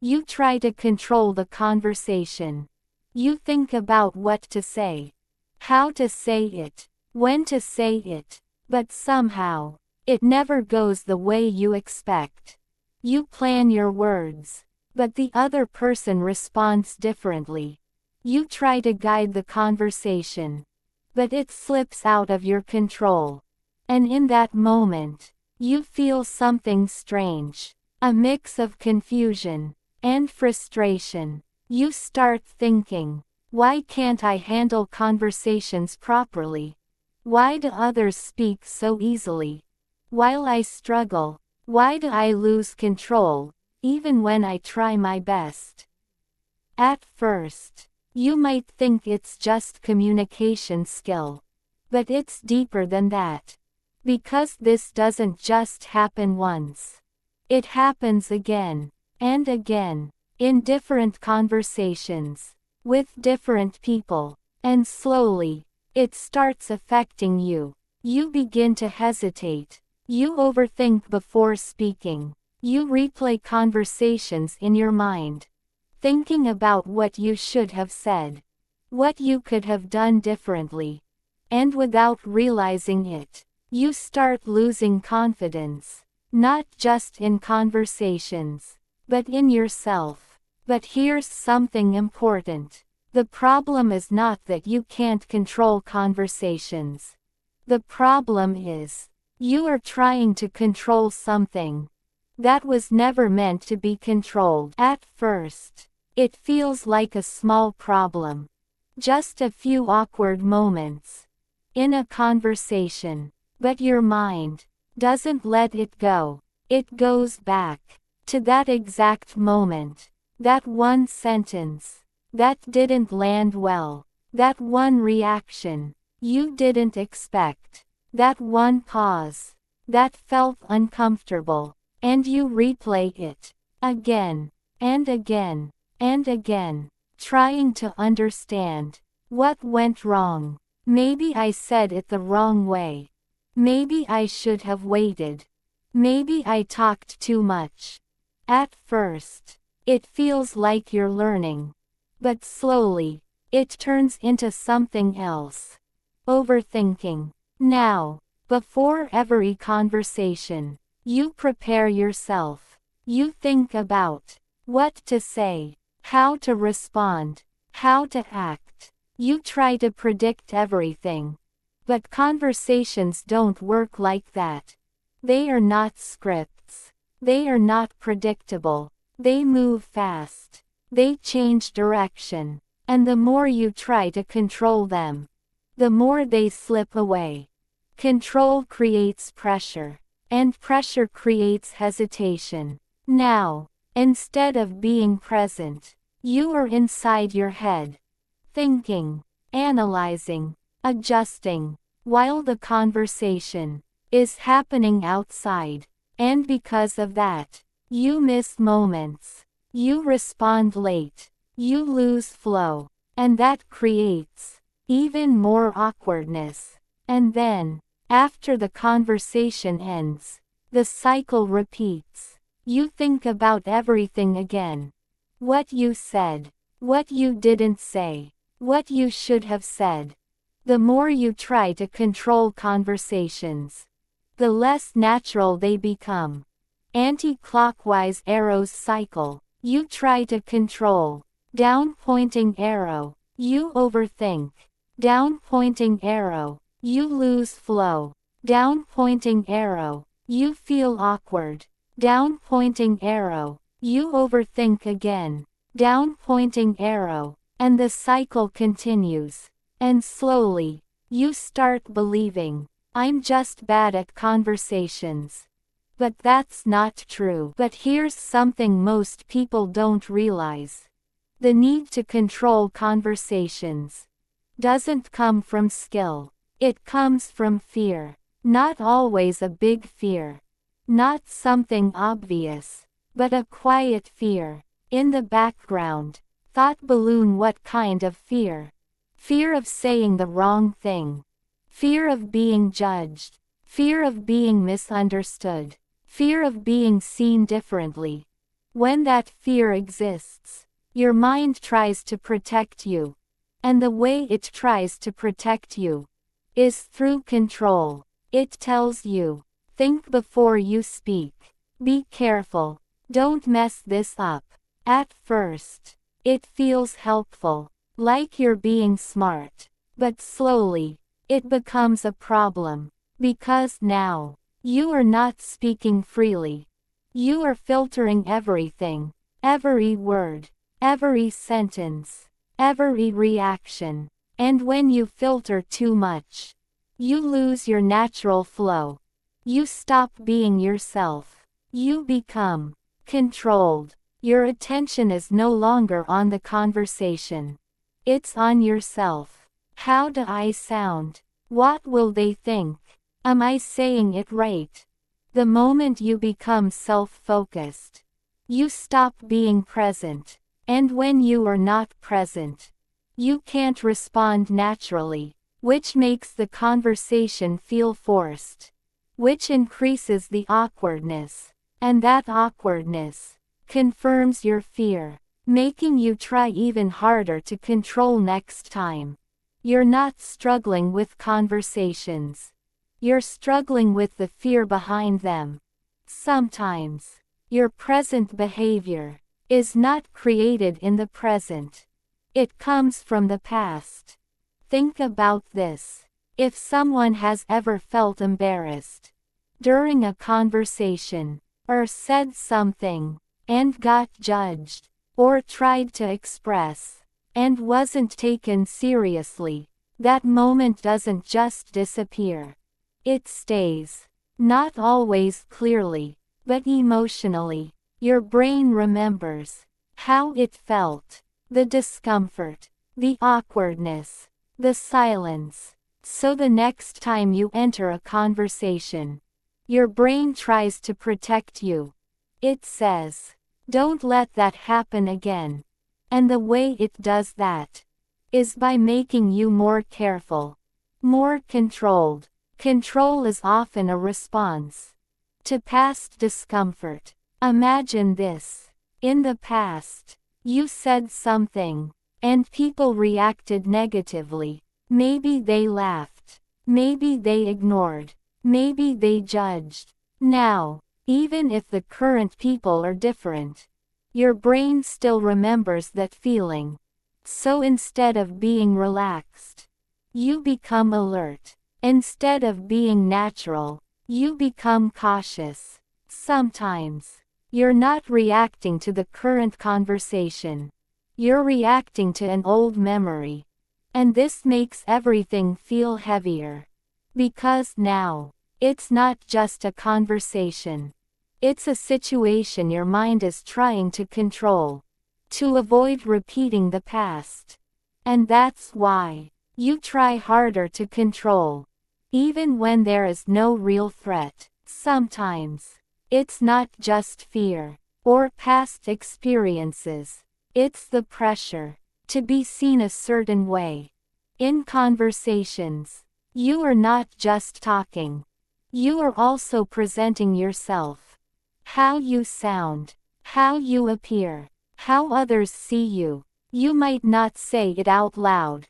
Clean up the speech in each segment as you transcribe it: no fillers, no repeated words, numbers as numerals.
You try to control the conversation. You think about what to say, how to say it, when to say it, but somehow, it never goes the way you expect. You plan your words, but the other person responds differently. You try to guide the conversation, but it slips out of your control. And in that moment, you feel something strange, a mix of confusion and frustration. You start thinking, why can't I handle conversations properly? Why do others speak so easily, while I struggle? Why do I lose control, even when I try my best? At first, you might think it's just communication skill. But it's deeper than that. Because this doesn't just happen once. It happens again and again, in different conversations, with different people, and slowly, it starts affecting you. You begin to hesitate. You overthink before speaking. You replay conversations in your mind, thinking about what you should have said, what you could have done differently. And without realizing it, you start losing confidence, not just in conversations, but in yourself. But here's something important. The problem is not that you can't control conversations. The problem is, you are trying to control something that was never meant to be controlled. At first, it feels like a small problem. Just a few awkward moments in a conversation. But your mind doesn't let it go. It goes back to that exact moment, that one sentence that didn't land well, that one reaction you didn't expect, that one pause that felt uncomfortable, and you replay it again and again and again, trying to understand what went wrong. Maybe I said it the wrong way. Maybe I should have waited. Maybe I talked too much. At first, it feels like you're learning. But slowly, it turns into something else. Overthinking. Now, before every conversation, you prepare yourself. You think about what to say, how to respond, how to act. You try to predict everything. But conversations don't work like that. They are not scripts. They are not predictable. They move fast. They change direction. And the more you try to control them, the more they slip away. Control creates pressure. And pressure creates hesitation. Now, instead of being present, you are inside your head, thinking, analyzing, adjusting, while the conversation is happening outside. And because of that, you miss moments. You respond late. You lose flow. And that creates even more awkwardness. And then, after the conversation ends, the cycle repeats. You think about everything again. What you said, what you didn't say, what you should have said. The more you try to control conversations, the less natural they become. Anti-clockwise arrows cycle. You try to control. Down-pointing arrow. You overthink. Down-pointing arrow. You lose flow. Down-pointing arrow. You feel awkward. Down-pointing arrow. You overthink again. Down-pointing arrow. And the cycle continues. And slowly, you start believing, I'm just bad at conversations. But that's not true. But here's something most people don't realize. The need to control conversations doesn't come from skill. It comes from fear. Not always a big fear. Not something obvious. But a quiet fear. In the background. Thought balloon. What kind of fear? Fear of saying the wrong thing. Fear of being judged. Fear of being misunderstood. Fear of being seen differently. When that fear exists, your mind tries to protect you. And the way it tries to protect you is through control. It tells you, think before you speak. Be careful. Don't mess this up. At first, it feels helpful, like you're being smart. But slowly, it becomes a problem. Because now, you are not speaking freely. You are filtering everything. Every word, every sentence, every reaction. And when you filter too much, you lose your natural flow. You stop being yourself. You become controlled. Your attention is no longer on the conversation. It's on yourself. How do I sound? What will they think? Am I saying it right? The moment you become self-focused, you stop being present. And when you are not present, you can't respond naturally, which makes the conversation feel forced, which increases the awkwardness. And that awkwardness confirms your fear, making you try even harder to control next time. You're not struggling with conversations. You're struggling with the fear behind them. Sometimes, your present behavior is not created in the present. It comes from the past. Think about this. If someone has ever felt embarrassed during a conversation, or said something, and got judged, or tried to express, and wasn't taken seriously, that moment doesn't just disappear. It stays. Not always clearly, but emotionally. Your brain remembers how it felt, the discomfort, the awkwardness, the silence. So the next time you enter a conversation, your brain tries to protect you. It says, don't let that happen again. And the way it does that is by making you more careful, more controlled. Control is often a response to past discomfort. Imagine this. In the past, you said something, and people reacted negatively. Maybe they laughed. Maybe they ignored. Maybe they judged. Now, even if the current people are different, your brain still remembers that feeling. So instead of being relaxed, you become alert. Instead of being natural, you become cautious. Sometimes, you're not reacting to the current conversation. You're reacting to an old memory. And this makes everything feel heavier. Because now, it's not just a conversation. It's a situation your mind is trying to control, to avoid repeating the past. And that's why you try harder to control, even when there is no real threat. Sometimes, it's not just fear or past experiences. It's the pressure to be seen a certain way. In conversations, you are not just talking. You are also presenting yourself. How you sound, how you appear, how others see you. You might not say it out loud,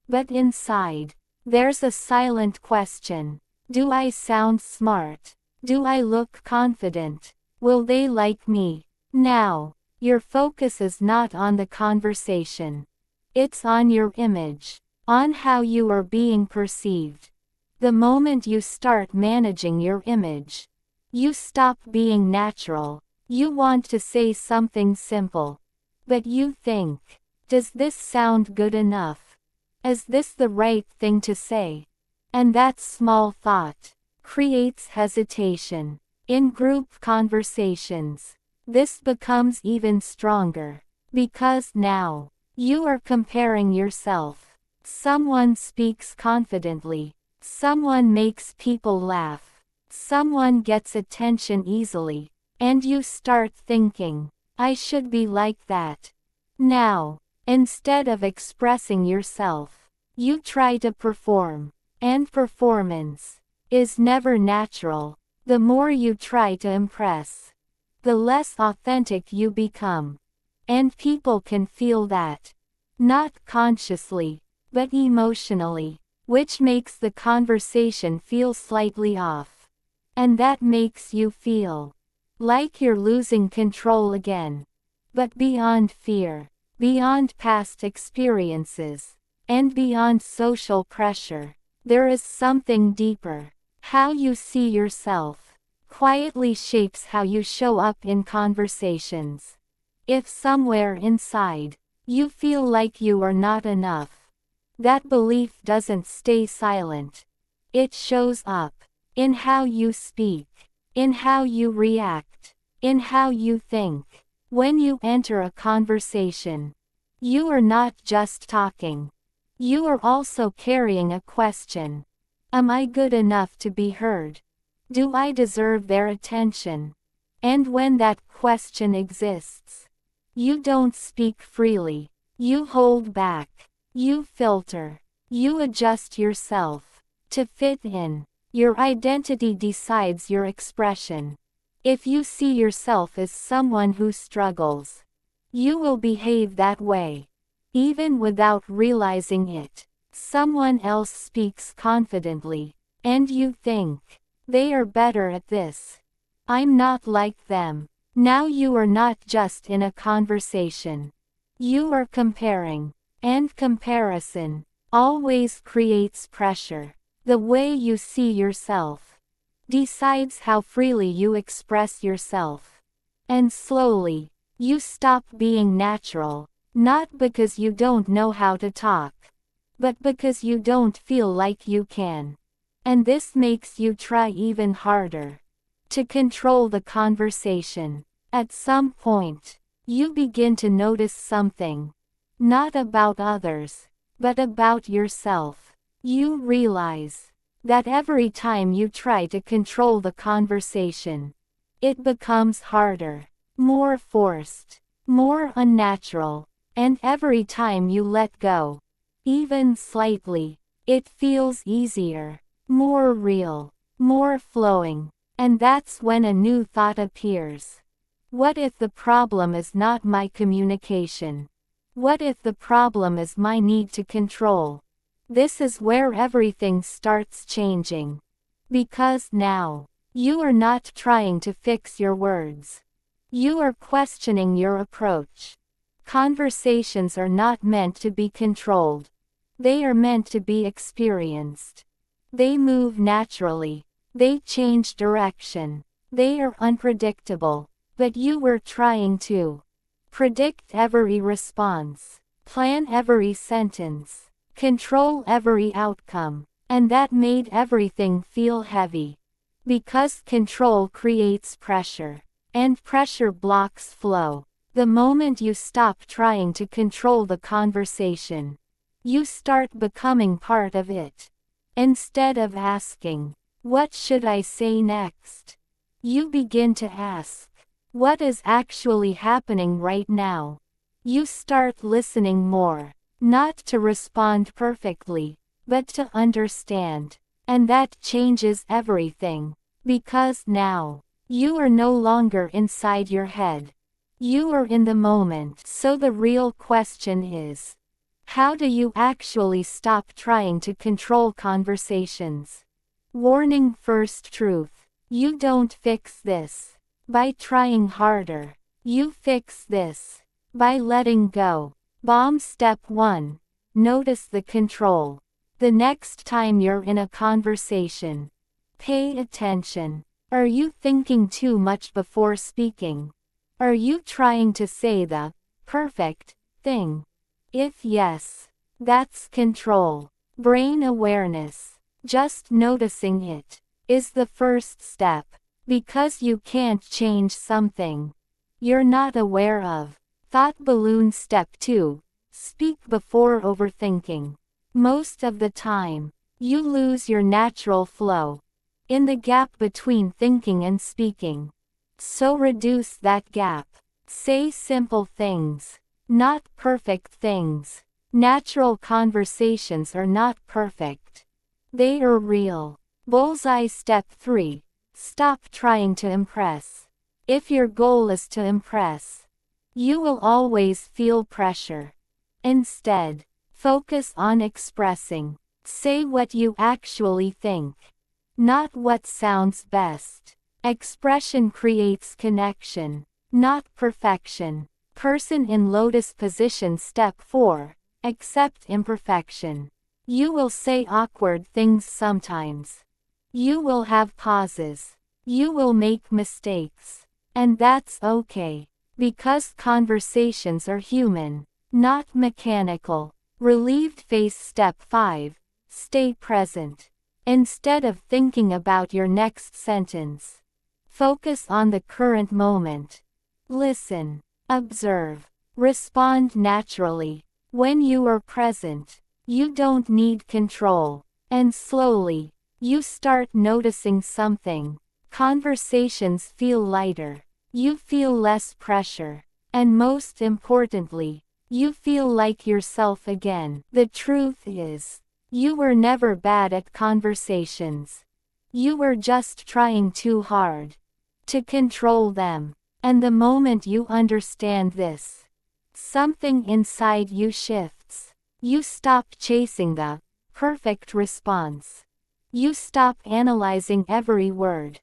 but inside, there's a silent question. Do I sound smart? Do I look confident? Will they like me? Now, your focus is not on the conversation. It's on your image, on how you are being perceived. The moment you start managing your image, you stop being natural. You want to say something simple, but you think, does this sound good enough? Is this the right thing to say? And that small thought creates hesitation. In group conversations, this becomes even stronger, because now, you are comparing yourself. Someone speaks confidently. Someone makes people laugh. Someone gets attention easily. And you start thinking, I should be like that. Now, instead of expressing yourself, you try to perform. And performance is never natural. The more you try to impress, the less authentic you become. And people can feel that. Not consciously, but emotionally, which makes the conversation feel slightly off. And that makes you feel like you're losing control again. But beyond fear, beyond past experiences, and beyond social pressure, there is something deeper. How you see yourself quietly shapes how you show up in conversations. If somewhere inside, you feel like you are not enough, that belief doesn't stay silent. It shows up in how you speak, in how you react, in how you think. When you enter a conversation, you are not just talking. You are also carrying a question. Am I good enough to be heard? Do I deserve their attention? And when that question exists, you don't speak freely. You hold back. You filter. You adjust yourself to fit in. Your identity decides your expression. If you see yourself as someone who struggles, you will behave that way. Even without realizing it, someone else speaks confidently, and you think, they are better at this. I'm not like them. Now you are not just in a conversation. You are comparing. And comparison always creates pressure. The way you see yourself decides how freely you express yourself. And slowly, you stop being natural, not because you don't know how to talk, but because you don't feel like you can. And this makes you try even harder to control the conversation. At some point, you begin to notice something, not about others, but about yourself. You realize that every time you try to control the conversation, it becomes harder, more forced, more unnatural, and every time you let go, even slightly, it feels easier, more real, more flowing. And that's when a new thought appears. What if the problem is not my communication? What if the problem is my need to control? This is where everything starts changing. Because now, you are not trying to fix your words. You are questioning your approach. Conversations are not meant to be controlled. They are meant to be experienced. They move naturally. They change direction. They are unpredictable. But you were trying to predict every response, plan every sentence, control every outcome, and that made everything feel heavy. Because control creates pressure, and pressure blocks flow. The moment you stop trying to control the conversation, you start becoming part of it. Instead of asking, "What should I say next?" you begin to ask, "What is actually happening right now?" You start listening more, not to respond perfectly, but to understand. And that changes everything. Because now, you are no longer inside your head. You are in the moment. So the real question is, how do you actually stop trying to control conversations? Warning: first truth. You don't fix this by trying harder. You fix this by letting go. Bomb step 1. Notice the control. The next time you're in a conversation, pay attention. Are you thinking too much before speaking? Are you trying to say the perfect thing? If yes, that's control. Brain awareness, just noticing it, is the first step. Because you can't change something you're not aware of. Thought balloon step 2. Speak before overthinking. Most of the time, you lose your natural flow in the gap between thinking and speaking. So reduce that gap. Say simple things, not perfect things. Natural conversations are not perfect. They are real. Bullseye step 3. Stop trying to impress. If your goal is to impress, you will always feel pressure. Instead, focus on expressing. Say what you actually think, not what sounds best. Expression creates connection, not perfection. Person in lotus position. Step 4. Accept imperfection. You will say awkward things sometimes. You will have pauses. You will make mistakes. And that's okay. Because conversations are human, not mechanical. Relieved face. Step 5. Stay present. Instead of thinking about your next sentence, focus on the current moment. Listen, observe, respond naturally. When you are present, you don't need control. And slowly, you start noticing something. Conversations feel lighter. You feel less pressure. And most importantly, you feel like yourself again. The truth is, you were never bad at conversations. You were just trying too hard to control them. And the moment you understand this, something inside you shifts. You stop chasing the perfect response. You stop analyzing every word.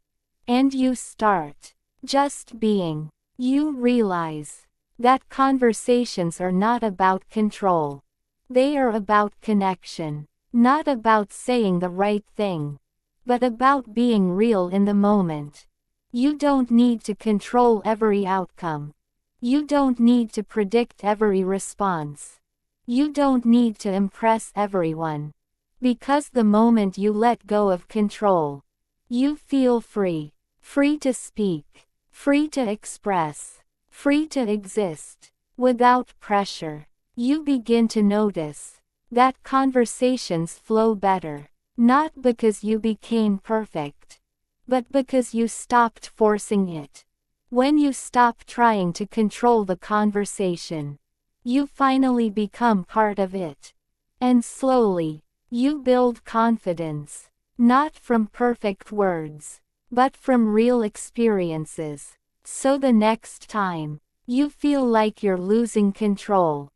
And you start just being. You realize that conversations are not about control. They are about connection. Not about saying the right thing, but about being real in the moment. You don't need to control every outcome. You don't need to predict every response. You don't need to impress everyone. Because the moment you let go of control, you feel free. Free to speak. Free to express. Free to exist. Without pressure. You begin to notice that conversations flow better. Not because you became perfect, but because you stopped forcing it. When you stop trying to control the conversation, you finally become part of it. And slowly, you build confidence. Not from perfect words, but from real experiences. So the next time you feel like you're losing control,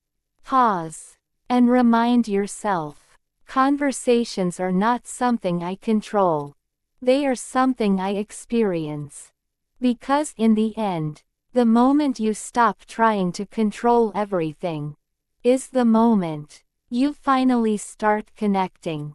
pause and remind yourself, conversations are not something I control. They are something I experience. Because in the end, the moment you stop trying to control everything, is the moment you finally start connecting.